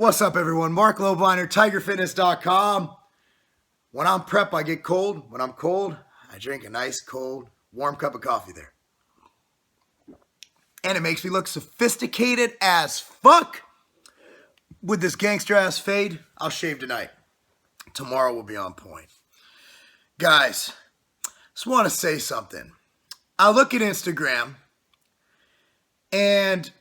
What's up, everyone? Marc Lobliner, TigerFitness.com. When I'm prep, I get cold. When I'm cold, I drink a nice, cold, warm cup of coffee there. And it makes me look sophisticated as fuck. With this gangster-ass fade, I'll shave tonight. Tomorrow will be on point. Guys, just want to say something. I look at Instagram, and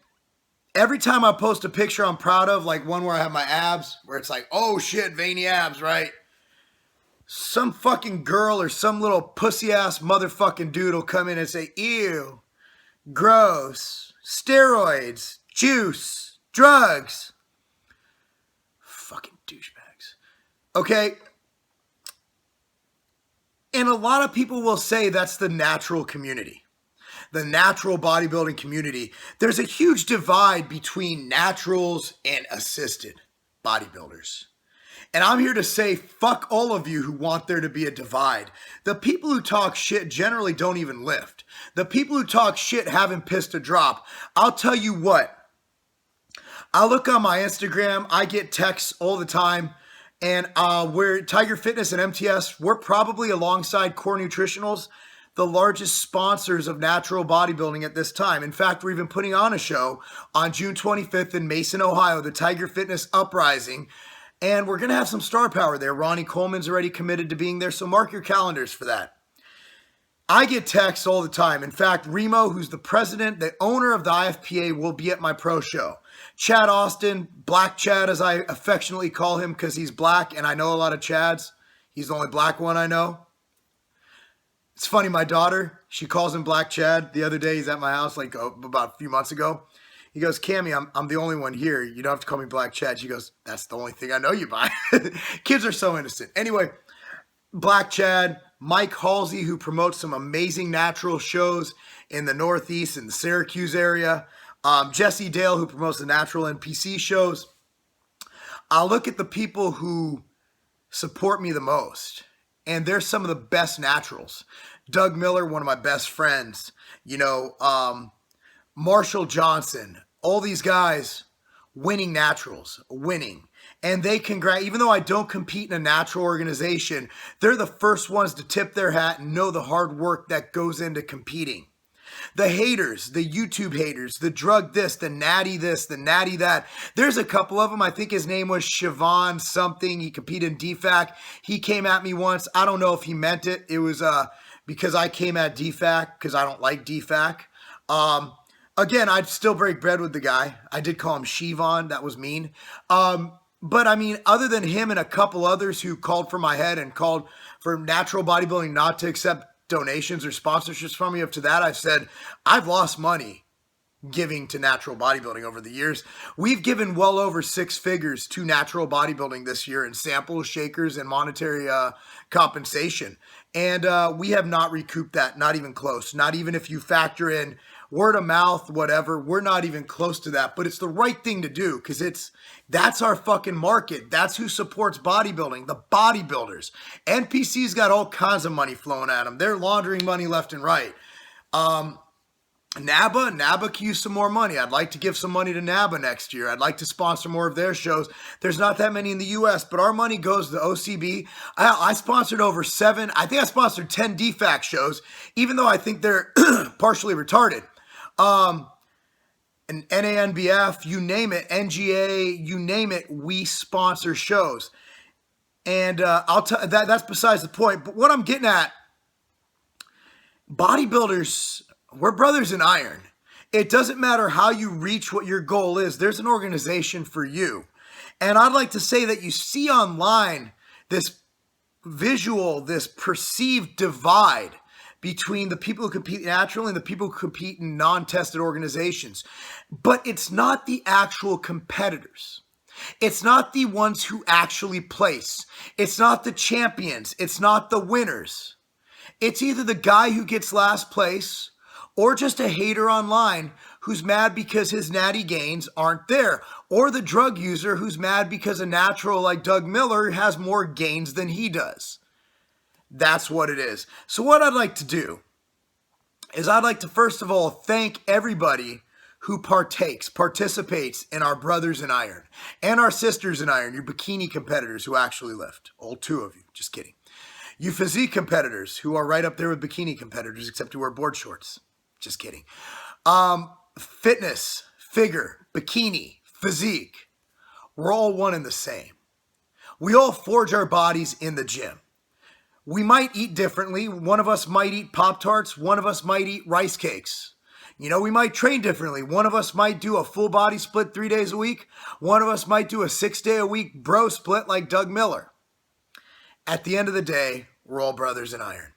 every time I post a picture I'm proud of, like one where I have my abs, where it's like, oh shit, veiny abs, right? Some fucking girl or some little pussy-ass motherfucking dude will come in and say, ew, gross, steroids, juice, drugs. Fucking douchebags. Okay? And a lot of people will say that's the natural community. The natural bodybuilding community. There's a huge divide between naturals and assisted bodybuilders. And I'm here to say, fuck all of you who want there to be a divide. The people who talk shit generally don't even lift. The people who talk shit haven't pissed a drop. I'll tell you what. I look on my Instagram. I get texts all the time. And we're Tiger Fitness and MTS. We're probably alongside Core Nutritionals, the largest sponsors of natural bodybuilding at this time. In fact, we're even putting on a show on June 25th in Mason, Ohio, the Tiger Fitness Uprising. And we're going to have some star power there. Ronnie Coleman's already committed to being there, so mark your calendars for that. I get texts all the time. In fact, Remo, who's the president, the owner of the IFPA, will be at my pro show. Chad Austin, Black Chad as I affectionately call him because he's black, and I know a lot of Chads. He's the only black one I know. It's funny, my daughter, she calls him Black Chad. The other day, he's at my house like about a few months ago. He goes, Cammy, I'm the only one here. You don't have to call me Black Chad. She goes, that's the only thing I know you by. Kids are so innocent. Anyway, Black Chad, Mike Halsey, who promotes some amazing natural shows in the Northeast and the Syracuse area. Jesse Dale, who promotes the natural NPC shows. I look at the people who support me the most, and they're some of the best naturals. Doug Miller, one of my best friends. Marshall Johnson, all these guys winning naturals, winning. And they even though I don't compete in a natural organization, they're the first ones to tip their hat and know the hard work that goes into competing. The haters, the YouTube haters, the drug this, the natty that. There's a couple of them. I think his name was Siobhan something. He competed in DFAC. He came at me once. I don't know if he meant it. It was because I came at DFAC because I don't like DFAC. Again, I'd still break bread with the guy. I did call him Shivon. That was mean. But I mean, other than him and a couple others who called for my head and called for natural bodybuilding not to accept donations or sponsorships from me, up to that, I've said, I've lost money giving to natural bodybuilding over the years. We've given well over 6 figures to natural bodybuilding this year in samples, shakers, and monetary compensation. And we have not recouped that, not even close. Not even if you factor in word of mouth, whatever, we're not even close to that. But it's the right thing to do because that's our fucking market. That's who supports bodybuilding, the bodybuilders. NPC's got all kinds of money flowing at them. They're laundering money left and right. NABA can use some more money. I'd like to give some money to NABA next year. I'd like to sponsor more of their shows. There's not that many in the U.S., but our money goes to the OCB. I sponsored over 7. I think I sponsored 10 DFAC shows, even though I think they're partially retarded. And NANBF, you name it, NGA, you name it, we sponsor shows. And I'll tell that's besides the point. But what I'm getting at, bodybuilders, we're brothers in iron. It doesn't matter how you reach what your goal is. There's an organization for you. And I'd like to say that you see online this visual, this perceived divide between the people who compete naturally and the people who compete in non-tested organizations. But it's not the actual competitors. It's not the ones who actually place. It's not the champions. It's not the winners. It's either the guy who gets last place or just a hater online who's mad because his natty gains aren't there, or the drug user who's mad because a natural like Doug Miller has more gains than he does. That's what it is. So what I'd like to do is I'd like to first of all thank everybody who participates in our brothers in iron and our sisters in iron, you bikini competitors who actually lift. All two of you, just kidding. You physique competitors who are right up there with bikini competitors, except you wear board shorts. Just kidding. Fitness, figure, bikini, physique. We're all one and the same. We all forge our bodies in the gym. We might eat differently. One of us might eat Pop-Tarts. One of us might eat rice cakes. You know, we might train differently. One of us might do a full body split 3 days a week. One of us might do a 6-day-a-week bro split like Doug Miller. At the end of the day, we're all brothers in iron.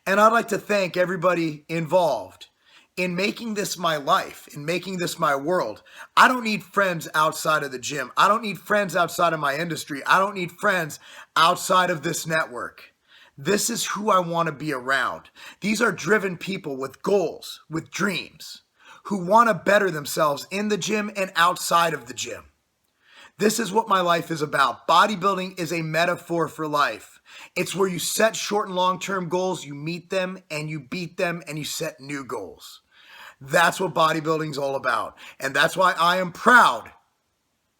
And I'd like to thank everybody involved in making this my life, in making this my world. I don't need friends outside of the gym. I don't need friends outside of my industry. I don't need friends outside of this network. This is who I want to be around. These are driven people with goals, with dreams, who want to better themselves in the gym and outside of the gym. This is what my life is about. Bodybuilding is a metaphor for life. It's where you set short and long-term goals, you meet them and you beat them and you set new goals. That's what bodybuilding is all about. And that's why I am proud.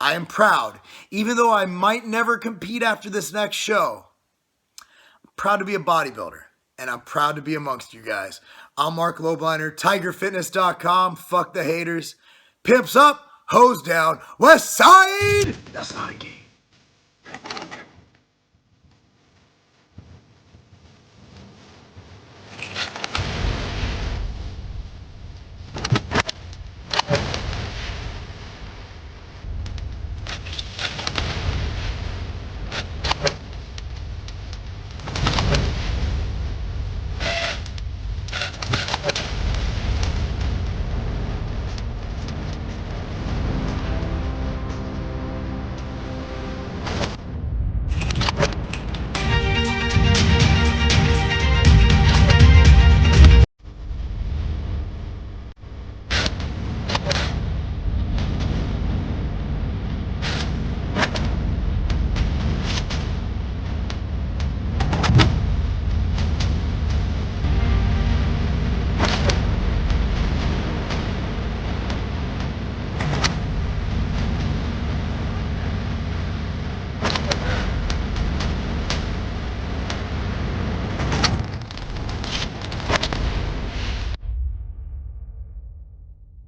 I am proud. Even though I might never compete after this next show, I'm proud to be a bodybuilder. And I'm proud to be amongst you guys. I'm Marc Lobliner, TigerFitness.com. Fuck the haters. Pimps up, hose down, West Side. That's not a game.